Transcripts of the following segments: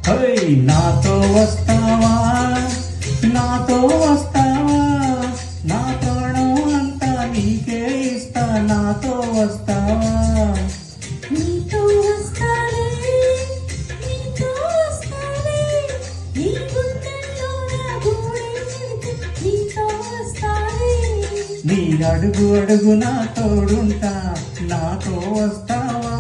నాతో వస్తావా, నాతో వస్తావా, నా ప్రాణం అంతా నీకే ఇస్తా, నాతో వస్తావా. నీతో వస్తాలే, నీతో వస్తాలే, నీ గుండెల్లో నా గూడే పెడితే నీతో వస్తాలే. నీ అడుగు అడుగు నా తోడుంటా, నాతో వస్తావా.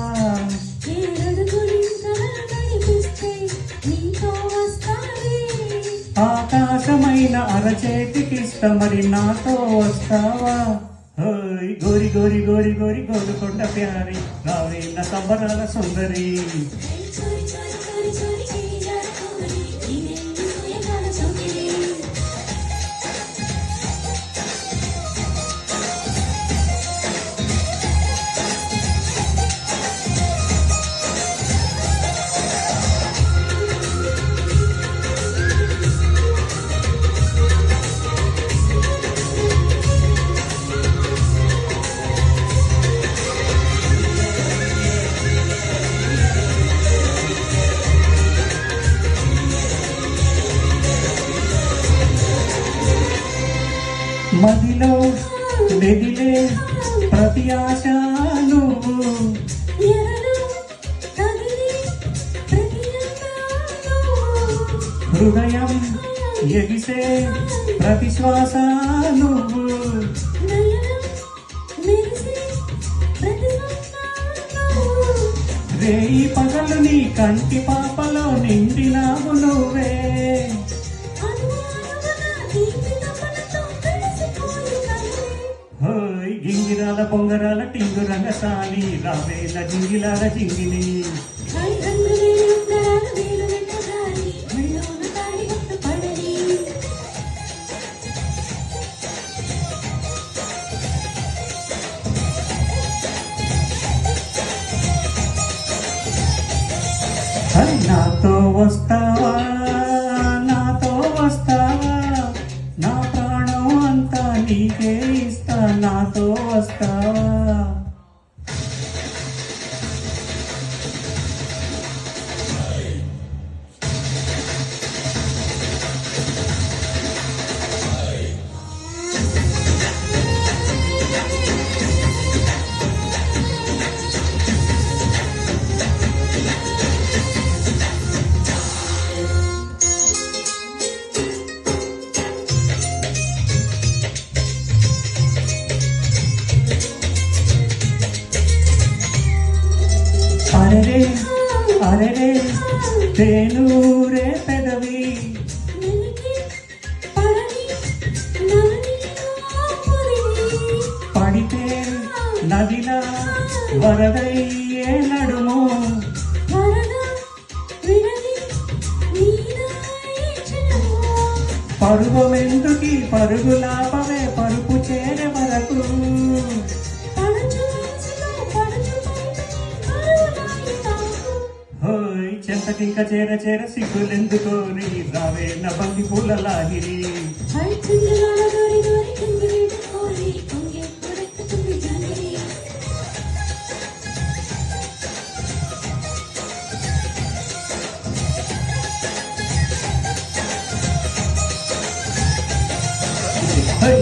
ఆకాశమైన అరచేతికిస్త మరి నాతో వస్తావా. గోరి గోరి గోరి గోరి గోరుకొండ ప్యారి రావే నా సంబరాల సుందరి. మదిలో మెదిలే ప్రతి ఆశ నువ్వు, హృదయం ఎగిసే ప్రతి శ్వాస నువ్వు. రేయి పగలు నీ కంటి పాపలో నిండినావు నువ్వే. గింగిరాల పొంగరాల టింగు రంగసాని రావేల జింగిలాల జింగిని. నాతో వస్తావా, నాతో వస్తావా, నా ప్రాణం అంతా నీకే ఇస్తా, నాతో వస్తావా. అరెరే అరెరే తేనూరే పెదవి, పడితే నదిలా వరదయ్యే నడుము. పరుగమెందుకి పరుగులాపవే పరుపు చేరే వరకు. చెంతకింక చేర చేర సిగ్గులెందుకోని రావే నా బంది పూల లాహిరి.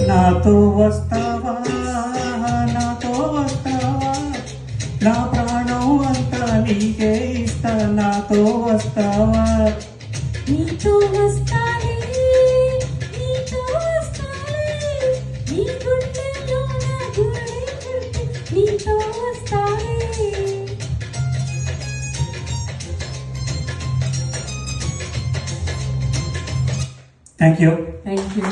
నాతో వస్తావా, నాతో వస్తావా, నా ప్రాణం అంతా నీకే ఇస్తా, నాతో వస్తావా. నీతో వస్తాలే, నీతో వస్తాలే, నీ గుండెల్లో నా గూడే పెడితే నీతో వస్తాలే. Thank you. Thank you.